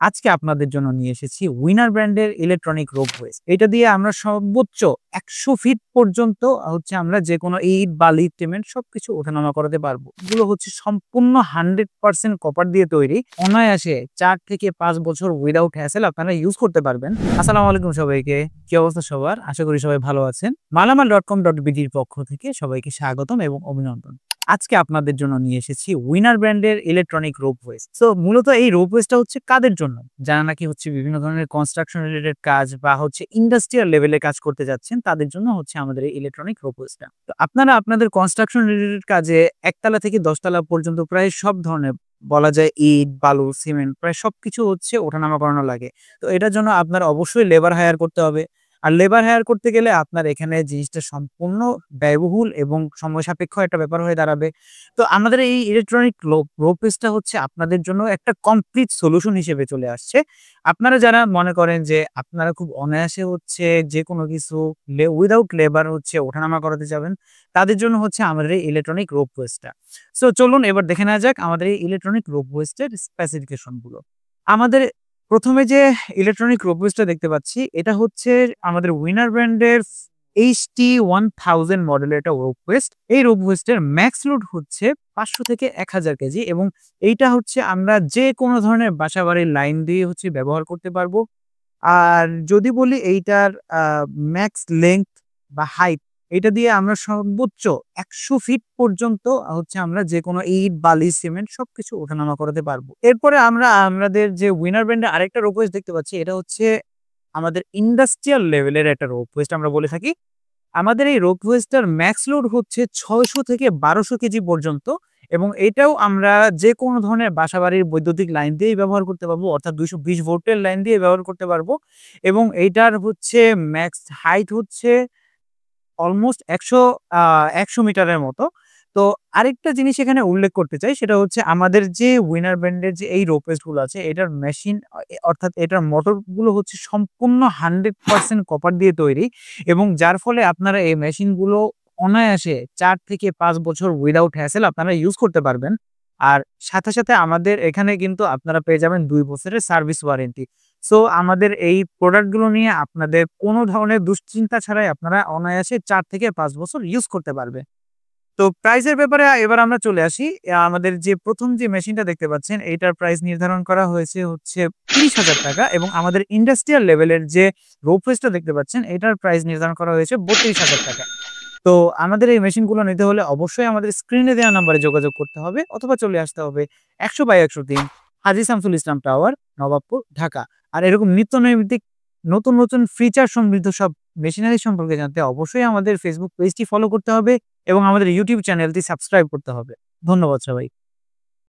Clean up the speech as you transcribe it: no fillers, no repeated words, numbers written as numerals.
আজকে আপনাদের জন্য নিয়ে এসেছি উইনার ব্র্যান্ডের ইলেকট্রনিক রোপ ওয়েস্ট। এটা দিয়ে আমরা সর্বোচ্চ ১০০ ফিট পর্যন্ত আমরা যেকোনো ইট, বালি, সিমেন্ট সবকিছু ওঠানামা করাতে পারবো। এগুলো হচ্ছে সম্পূর্ণ 100% কপার দিয়ে তৈরি। অনায়াসে ৪ থেকে ৫ বছর উইদাউট হ্যাসেল আপনারা ইউজ করতে পারবেন। আসসালামু আলাইকুম সবাইকে। কি অবস্থা সবার? আশা করি সবাই ভালো আছেন। মালামাল.com.bd-র পক্ষ থেকে সবাইকে স্বাগতম এবং অভিনন্দন। আজকে আপনাদের জন্য নিয়ে এসেছি উইনার ব্র্যান্ডের ইলেকট্রনিক রোপ ওয়েস্ট। সো মূলত এই রোপ ওয়েস্টটা হচ্ছে কাদের জন্য? যারা নাকি বিভিন্ন ধরনের কনস্ট্রাকশন রিলেটেড কাজ বা ইন্ডাস্ট্রিয়াল লেভেলে কাজ করতে যাচ্ছেন, তাদের জন্য আমাদের এই ইলেকট্রনিক রোপ ওয়েস্টটা। তো আপনারা আপনাদের কনস্ট্রাকশন রিলেটেড কাজে ১ তলা থেকে ১০ তলা পর্যন্ত প্রায় সব ধরনের বলা যায় ইট, বালু, সিমেন্ট প্রায় সবকিছু ওঠানামা করানো লাগে। তো এটার জন্য আপনার অবশ্যই লেবার হায়ার করতে হবে। আর লেবার হায়ার করতে গেলে আপনার এখানে জিনিসটা সম্পূর্ণ ব্যয়বহুল এবং সময় সাপেক্ষ একটা ব্যাপার হয়ে দাঁড়াবে। তো আমাদের এই ইলেকট্রনিক রোপ ওয়েস্টটা আপনাদের জন্য একটা কমপ্লিট সলিউশন হিসেবে চলে আসছে। আপনারা যারা মনে করেন যে আপনারা খুব অনায়াসে যেকোনো কিছু উইদাউট লেবার ওঠানামা করাতে যাবেন, তাদের জন্য আমাদের এই ইলেকট্রনিক রোপ ওয়েস্টটা। সো চলুন এবার দেখে নেওয়া যাক আমাদের এই ইলেকট্রনিক রোপ ওয়েস্টের স্পেসিফিকেশন গুলো। আমাদের প্রথমে যে ইলেকট্রনিক রোপ ওয়েস্টটা দেখতে পাচ্ছি, এটা আমাদের উইনার ব্র্যান্ডের HT1000 মডেলের একটা রোপ ওয়েস্ট। এই রোপ ওয়েস্টের ম্যাক্স লোড ৫০০ থেকে ১০০০ কেজি এবং এইটা আমরা যে কোনো ধরনের বাসাবাড়ির লাইন দিয়ে ব্যবহার করতে পারবো। আর যদি বলি এইটার ম্যাক্স লেংথ বা হাইট, এটা দিয়ে আমরা সর্বোচ্চ ১০০ ফিট পর্যন্ত আমরা যেকোনো ইট, বালি, সিমেন্ট সবকিছু ওঠানামা করাতে পারবো। এরপরে আমাদের যে উইনার ব্র্যান্ডের আরেকটা রোপ ওয়েস্ট দেখতে পাচ্ছি, এটা আমাদের ইন্ডাস্ট্রিয়াল লেভেলের একটা রোপ ওয়েস্ট আমরা বলে থাকি। আমাদের এই রোপ ওয়েস্টটার ম্যাক্স লোড ৬০০ থেকে ১২০০ কেজি পর্যন্ত এবং এটাও আমরা যে কোনো ধরনের বাসাবাড়ির বৈদ্যুতিক লাইন দিয়েই ব্যবহার করতে পারবো, অর্থাৎ ২২০ ভোল্টের লাইন দিয়ে ব্যবহার করতে পারবো। এবং এইটার ম্যাক্স হাইট অলমোস্ট ১০০ মিটারের মতো। তো আরেকটা জিনিস এখানে উল্লেখ করতে চাই, সেটা আমাদের যে উইনার ব্র্যান্ডের যে এই রোপ ওয়েস্ট গুলো আছে, এটার মেশিন অর্থাৎ এটার মোটর গুলো সম্পূর্ণ 100% কপার দিয়ে তৈরি এবং যার ফলে আপনারা এই মেশিন গুলো অনায়াসে ৪ থেকে ৫ বছর উইদাউট হ্যাসেল আপনারা ইউজ করতে পারবেন। আর সাথে সাথে আমাদের এখানে কিন্তু আপনারা পেয়ে যাবেন ২ বছরের সার্ভিস ওয়ারেন্টি। সো আমাদের এই প্রোডাক্ট গুলো নিয়ে আপনাদের কোনো ধরনের দুশ্চিন্তা ছাড়াই আপনারা অনায়াসে ৪ থেকে ৫ বছর ইউজ করতে পারবে। তো প্রাইসের ব্যাপারে এবার আমরা চলে আসি। আমাদের যে প্রথম যে মেশিনটা দেখতে পাচ্ছেন, এইটার প্রাইস নির্ধারণ করা হয়েছে ৩০,০০০ টাকা এবং আমাদের ইন্ডাস্ট্রিয়াল লেভেলের যে রোপ ওয়েস্টটা দেখতে পাচ্ছেন, এটার প্রাইস নির্ধারণ করা হয়েছে ৩২,০০০ টাকা। তো আমাদের এই মেশিনগুলো নিতে হলে অবশ্যই আমাদের স্ক্রিনে দেওয়া নাম্বারে যোগাযোগ করতে হবে অথবা চলে আসতে হবে ১০০/১০৩ হাজী শামসুল ইসলাম টাওয়ার, নবাবপুর, ঢাকা। আর এরকম নিত্য নৈমিত্তিক নতুন ফিচার সমৃদ্ধ সব মেশিনারি সম্পর্কে জানতে অবশ্যই আমাদের ফেসবুক পেজটি ফলো করতে হবে এবং আমাদের ইউটিউব চ্যানেলটি সাবস্ক্রাইব করতে হবে। ধন্যবাদ সবাই।